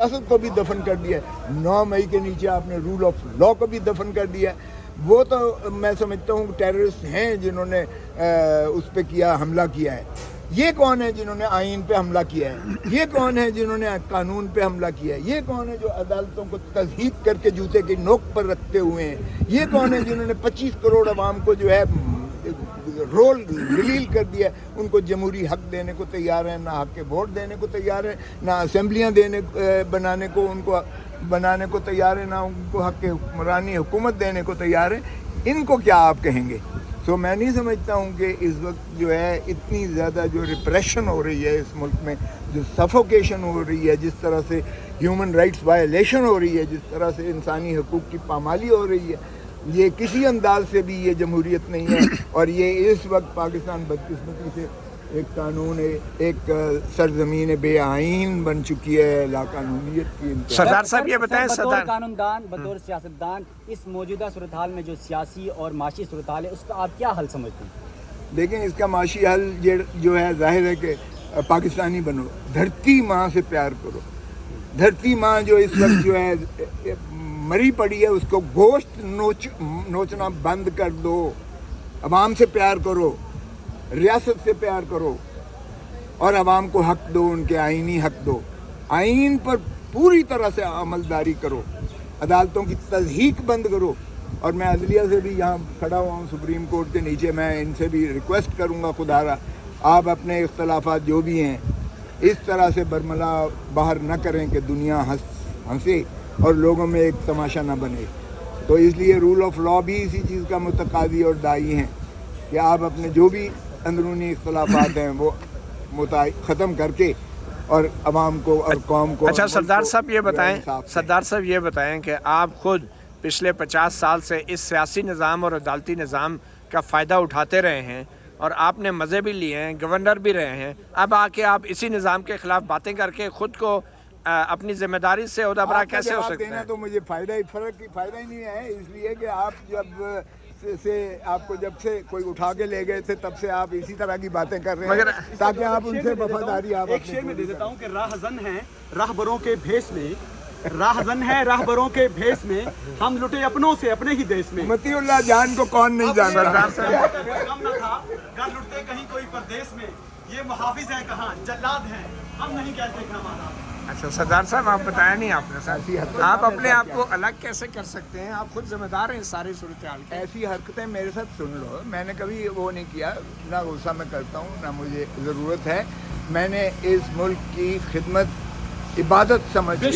सियासत को भी दफन कर दिया है। 9 मई के नीचे आपने रूल ऑफ लॉ को भी दफन कर दिया है। वो तो मैं समझता हूँ टेररिस्ट हैं जिन्होंने उस पर किया, हमला किया है। ये कौन है जिन्होंने आइन पे हमला किया है? ये कौन है जिन्होंने कानून पे हमला किया है? ये कौन है जो अदालतों को तज़हीक करके जूते की नोक पर रखते हुए हैं? ये कौन है जिन्होंने 25 करोड़ अवाम को जो है रोल रिलील कर दिया है? उनको जमहूरी हक देने को तैयार हैं, ना हक के वोट देने को तैयार हैं, ना असेंबलियाँ बनाने को उनको बनाने को तैयार है, ना उनको हक के हुक्मरानी हुकूमत देने को तैयार है। इनको क्या आप कहेंगे? तो मैं नहीं समझता हूँ कि इस वक्त जो है इतनी ज़्यादा जो रिप्रेशन हो रही है इस मुल्क में, जो सफोकेशन हो रही है, जिस तरह से ह्यूमन राइट्स वायलेशन हो रही है, जिस तरह से इंसानी हकूक़ की पामाली हो रही है, ये किसी अंदाज से भी ये जमहूरियत नहीं है। और ये इस वक्त पाकिस्तान बदकिस्मती से एक कानून है, एक सरजमीन बे आइन बन चुकी है, लाकानूनियत की। सरदार साहब ये बताएं, बतौर कानूनदान, बतौर सियासतदान, इस मौजूदा सूरत हाल में जो सियासी और माशी सूरत हाल है उसका आप क्या हल समझते हैं? लेकिन इसका माशी हल जो है जाहिर है कि पाकिस्तानी बनो, धरती माँ से प्यार करो। धरती माँ जो इस वक्त जो है मरी पड़ी है, उसको गोश्त नोचना बंद कर दो। अवाम से प्यार करो, रियासत से प्यार करो और अवाम को हक दो, उनके आइनी हक दो। आइन पर पूरी तरह से अमलदारी करो, अदालतों की तज़हीक बंद करो। और मैं अदलिया से भी यहाँ खड़ा हुआ हूँ सुप्रीम कोर्ट के नीचे, मैं इनसे भी रिक्वेस्ट करूँगा, खुदारा आप अपने इख्तलाफात जो भी हैं इस तरह से बरमला बाहर न करें कि दुनिया हंसे और लोगों में एक तमाशा न बने। तो इसलिए रूल ऑफ लॉ भी इसी चीज़ का मुतकादी और दाई हैं कि आप अपने जो भी अंदरूनी इख्तलाफात हैं वो ख़त्म करके और अवाम को और कौम को। अच्छा सरदार साहब ये बताएं कि आप खुद पिछले 50 साल से इस सियासी निज़ाम और अदालती निज़ाम का फ़ायदा उठाते रहे हैं और आपने मज़े भी लिए हैं, गवर्नर भी रहे हैं। अब आके आप इसी निज़ाम के ख़िलाफ़ बातें करके ख़ुद को अपनी जिम्मेदारी से उहदा कैसे हो सकते हैं? तो मुझे फ़ायदा ही नहीं है, इसलिए कि आप जब से कोई उठा के ले गए थे तब से आप इसी तरह की बातें कर रहे हैं ताकि आप उनसे वफादारी आप एक शेर में दे देता हूँ कि राहजन है राहबरों के भेष में, राहजन है राहबरों के भेष में, हम लुटे अपनों से अपने ही देश में। मतीउल्लाह जान को कौन नहीं जानता? कम न था घर लुटते कहीं कोई परदेश में, ये मुहाफिज है कहाँ जल्लाद है, हम नहीं कहते कि हमारा। अच्छा सरदार साहब आप बताया नहीं आपने सर, आप अपने आप को अलग कैसे कर सकते हैं? आप खुद जिम्मेदार हैं सारी सूरत हाल की। ऐसी हरकतें मेरे साथ सुन लो, मैंने कभी वो नहीं किया, ना गुस्सा में करता हूँ, ना मुझे ज़रूरत है। मैंने इस मुल्क की खिदमत इबादत समझ के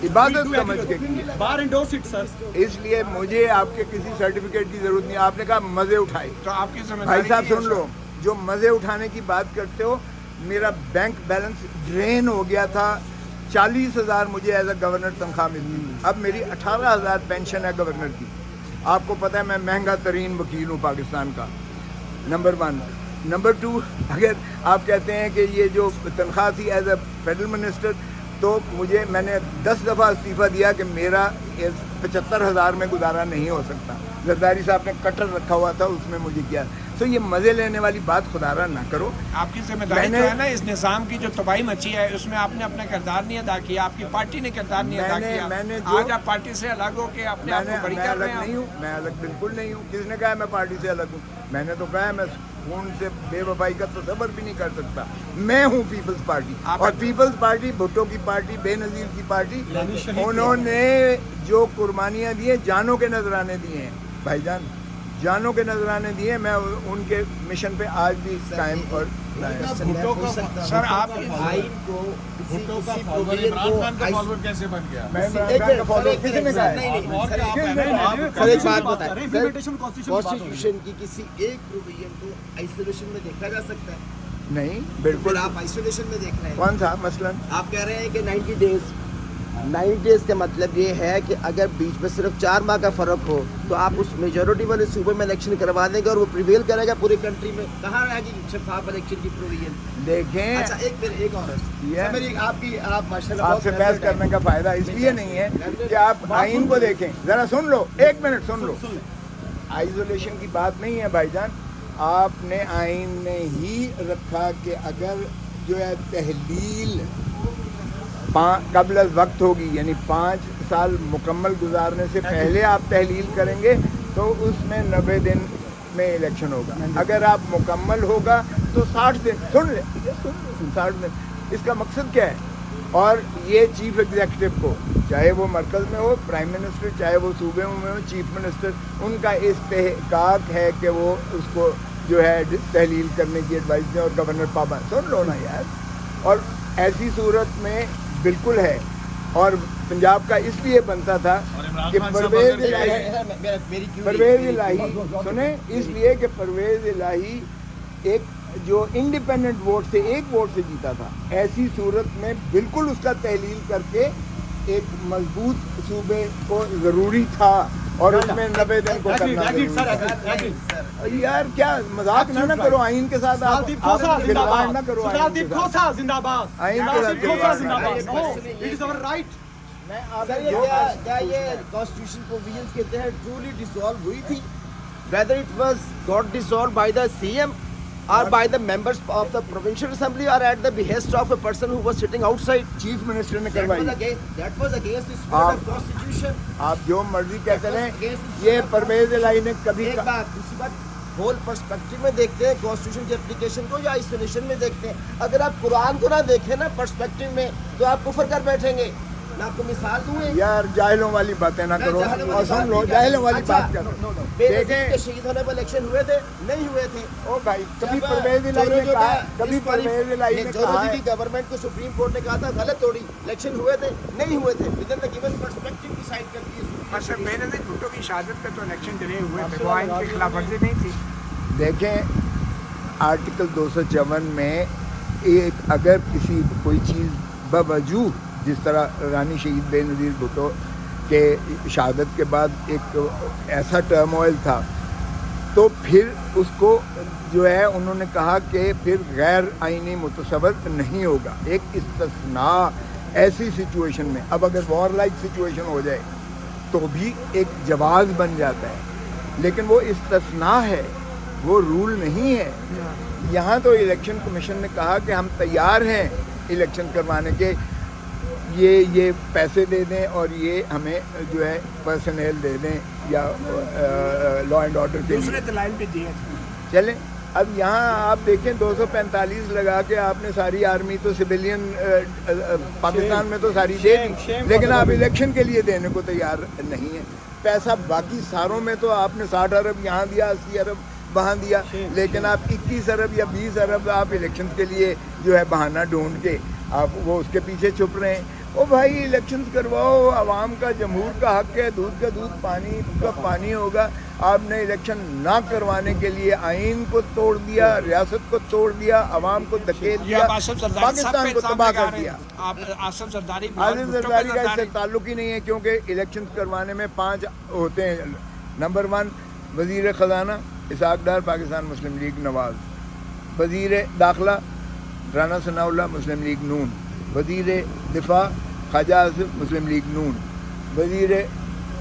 इबादत समझ के की, इसलिए मुझे आपके किसी सर्टिफिकेट की ज़रूरत नहीं। आपने कहा मज़े उठाए, तो आपकी जिम्मेदारी भाई साहब सुन लो, जो मज़े उठाने की बात करते हो, मेरा बैंक बैलेंस ड्रेन हो गया था। 40,000 मुझे एज अ गवर्नर तनख्वाह मिलती, अब मेरी 18,000 पेंशन है गवर्नर की। आपको पता है मैं महंगा तरीन वकील हूँ पाकिस्तान का, नंबर 1। नंबर 2, अगर आप कहते हैं कि ये जो तनख्वाह थी एज अ फेडरल मिनिस्टर, तो मैंने 10 दफ़ा इस्तीफ़ा दिया कि मेरा 75,000 में गुजारा नहीं हो सकता। जरदारी साहब ने कटर रखा हुआ था, उसमें मुझे किया। तो ये मज़े लेने वाली बात खुदारा ना करो। आपकी जिम्मेदारी तो है ना, इस निज़ाम की जो तबाही मची है उसमें आपने अपना किरदार नहीं अदा किया, आपकी पार्टी ने किरदार नहीं अदा किया। आज आप पार्टी से अलग हो के अपने आप को बड़ी कर रहे हैं। नहीं हूँ मैं, अलग बिल्कुल नहीं हूँ। किसने कहा मैं पार्टी से अलग हूँ? मैंने तो कहा मैं खून से बेवफाई का तसव्वुर भी नहीं कर सकता। मैं हूँ पीपल्स पार्टी, और पीपल्स पार्टी भुट्टो की पार्टी, बेनज़ीर की पार्टी, उन्होंने जो कुर्बानियाँ दी हैं, जानों के नजराने दिए हैं भाईजान, जानों के नजराने दिए। मैं उनके मिशन पे आज भी कायम और सर आप भाई को इमरान खान का फॉलोअर कैसे बन गया? किसी ने कहा? एक बात बताएं, कॉन्स्टिट्यूशन की किसी एक प्रोविजन को आइसोलेशन में देखा जा सकता है? नहीं, बिल्कुल आप आइसोलेशन में देख रहे हैं। कौन सा मसलन? आप कह रहे हैं कि 90 डेज का मतलब ये है कि अगर बीच में सिर्फ 4 माह का फर्क हो तो आप उस मेजोरिटी वाले सूबे में इलेक्शन करवा देंगे और वो प्रिवेल करेगा पूरी कंट्री में। कहाँ रहेगी शफाफ इलेक्शन की प्रोविजन? देखें, अच्छा एक और आप माशाल्लाह आपसे बहस करने का फायदा इसलिए नहीं है कि आप आइन को देखें। जरा सुन लो, 1 मिनट सुन लो। आइसोलेशन की बात नहीं है भाईजान, आपने आइन में ही रखा कि अगर जो है तहलील قبل از وقت ہوگی، یعنی 5 سال مکمل گزارنے سے پہلے آپ تحلیل کریں گے تو اس میں 90 دن میں الیکشن ہوگا. اگر آپ مکمل ہوگا تو 60 دن. سن لیں 60 دن. اس کا مقصد کیا ہے؟ اور یہ چیف ایگزیکٹو کو، چاہے وہ مرکز میں ہو پرائم منسٹر، چاہے وہ صوبے میں ہو چیف منسٹر، ان کا استحقاق ہے کہ وہ اس کو جو ہے تحلیل کرنے کی ایڈوائز دیں. اور گورنر پابند، سن لو نا یار. اور ایسی صورت میں بالکل ہے. اور پنجاب کا اس لیے بنتا تھا کہ پرویز الہی سنیں، اس لیے کہ پرویز الہی ایک جو انڈیپینڈنٹ ووٹ سے، ایک ووٹ سے جیتا تھا. ایسی صورت میں بالکل اس کا تحلیل کر کے ایک مضبوط صوبے کو ضروری تھا، اور اس میں 90 دن کو کرنا ضروری تھا. یار کیا مذاق نہ کرو آئین کے ساتھ. آپ کھلواڑ نہ کرو آئین کے ساتھ. آئین کے ساتھ کیا یہ کانسٹیٹیوشن پروویژنز کے تحت ٹرولی ڈیسالو ہوئی تھی؟ whether it was got dissolved by the CM or by the members of the provincial assembly or at the behest of a person who was sitting outside. Chief minister نے کروائی. That was against the spirit of constitution. آپ جو مرضی کہتے رہیں، یہ پرویز الہی نے کبھی ایک بات، دوسری بات، ہول پرسپیکٹو میں دیکھتے ہیں کانسٹیٹیوشن کی اپلیکیشن کو یا آئسولیشن میں دیکھتے ہیں. اگر آپ قرآن کو نہ دیکھیں نا پرسپیکٹو میں تو آپ کفر کر بیٹھیں گے. میں آپ کو مثال دوں. یار جاہلوں والی باتیں نہ کرو، اور سن لو جاہلوں والی بات کرو. دیکھیں شہید ہونے پر الیکشن ہوئے تھے نہیں ہوئے تھے. او بھائی کبھی پرویز الہی نے کہا، کبھی پرویز الہی نے کہا ہے گورنمنٹ کو سپریم کورٹ نے کہا تھا غلط توڑی، الیکشن ہوئے تھے نہیں ہوئے تھے. ودن دا گیون پرسپیکٹو ڈیسائیڈ کرتی ہے. اچھا بینظیر بھٹو کی شہادت پہ تو الیکشن ڈلے ہوئے تھے، وہ آئین کی خلاف ورزی نہیں تھی. دیکھیں آرٹیکل 254 میں ایک اگر کسی کوئی چیز بوجوہ، جس طرح رانی شہید بے نظیر بھٹو کے شہادت کے بعد ایک ایسا ٹرموائل تھا، تو پھر اس کو جو ہے انہوں نے کہا کہ پھر غیر آئینی متصور نہیں ہوگا. ایک استثناء ایسی سچویشن میں، اب اگر وار لائک سچویشن ہو جائے تو بھی ایک جواز بن جاتا ہے، لیکن وہ استثناء ہے، وہ رول نہیں ہے. یہاں تو الیکشن کمیشن نے کہا کہ ہم تیار ہیں الیکشن کروانے کے، یہ پیسے دے دیں اور یہ ہمیں جو ہے پرسنل دے دیں یا لا اینڈ آرڈر کے دوسرے دلائل بھی دیے. چلیں اب یہاں آپ دیکھیں 245 لگا کے آپ نے ساری آرمی تو سویلین پاکستان میں تو ساری دے دی، لیکن آپ الیکشن کے لیے دینے کو تیار نہیں ہیں. پیسہ باقی ساروں میں تو آپ نے 60 ارب یہاں دیا، 80 ارب وہاں دیا، لیکن آپ 21 ارب یا 20 ارب آپ الیکشن کے لیے جو ہے بہانہ ڈھونڈ کے آپ وہ اس کے پیچھے چھپ رہے ہیں. او بھائی الیکشن کرواؤ، عوام کا جمہور کا حق ہے، دودھ کا دودھ پانی کا پانی ہوگا. آپ نے الیکشن نہ کروانے کے لیے آئین کو توڑ دیا، ریاست کو توڑ دیا، عوام کو دھکیل دیا، پاکستان کو تباہ کر دیا. آصف زرداری کا اس سے تعلق ہی نہیں ہے، کیونکہ الیکشن کروانے میں 5 ہوتے ہیں. نمبر 1 وزیر خزانہ اسحاق ڈار پاکستان مسلم لیگ نواز، وزیر داخلہ رانا ثناء اللہ مسلم لیگ نون، وزیر دفاع خواجہ آصف مسلم لیگ نون، وزیر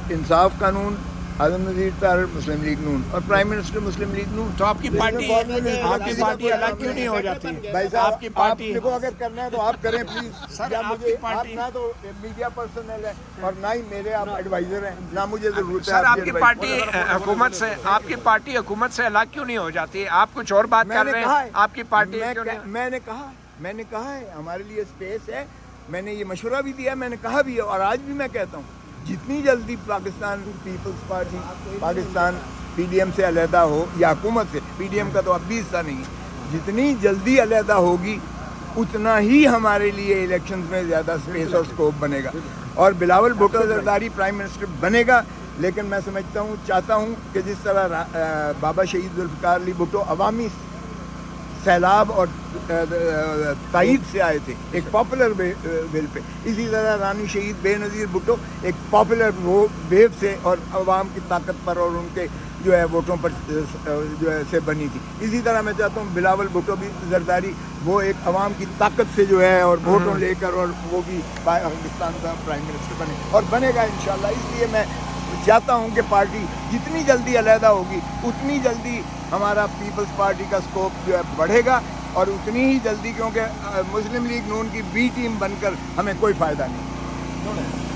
انصاف قانون اعظم نذیر طاہر مسلم لیگ نون، اور پرائم منسٹر مسلم لیگ نون. تو آپ کی پارٹی الگ کیوں نہیں ہو جاتی؟ بھائی صاحب آپ کو اگر کرنا ہے تو آپ کریں پلیز. سر آپ نہ تو میڈیا پرسنل ہے اور نہ ہی میرے آپ ایڈوائزر ہیں، نہ مجھے ضرورت ہے. سر آپ کی پارٹی حکومت سے الگ کیوں نہیں ہو جاتی؟ آپ کچھ اور بات کر رہے ہیں، آپ کی پارٹی میں نے کہا ہے ہمارے لیے اسپیس ہے. میں نے یہ مشورہ بھی دیا، میں نے کہا بھی ہے، اور آج بھی میں کہتا ہوں جتنی جلدی Pakistan Peoples Party Pakistan P D M سے علیحدہ ہو یا حکومت سے، پی ڈی ایم کا تو اب بھی حصہ نہیں ہے، جتنی جلدی علیحدہ ہوگی اتنا ہی ہمارے لیے الیکشنز میں زیادہ اسپیس اور اسکوپ بنے گا. اور بلاول بھٹو زرداری پرائم منسٹر بنے گا، لیکن میں سمجھتا ہوں، چاہتا ہوں کہ جس طرح بابا شہید ذوالفقار علی بھٹو عوامی سیلاب اور تائید سے آئے تھے ایک پاپولر ویل پہ، اسی طرح رانی شہید بے نظیر بھٹو ایک پاپولر ویو سے اور عوام کی طاقت پر اور ان کے جو ہے ووٹوں پر جو ہے سے بنی تھی. اسی طرح میں چاہتا ہوں بلاول بھٹو بھی زرداری وہ ایک عوام کی طاقت سے جو ہے اور ووٹوں لے کر اور وہ بھی پاکستان کا پرائم منسٹر بنے اور بنے گا انشاءاللہ. اس لیے میں چاہتا ہوں کہ پارٹی جتنی جلدی علیحدہ ہوگی اتنی جلدی ہمارا پیپلز پارٹی کا سکوپ جو ہے بڑھے گا اور اتنی ہی جلدی، کیونکہ مسلم لیگ نون کی بی ٹیم بن کر ہمیں کوئی فائدہ نہیں.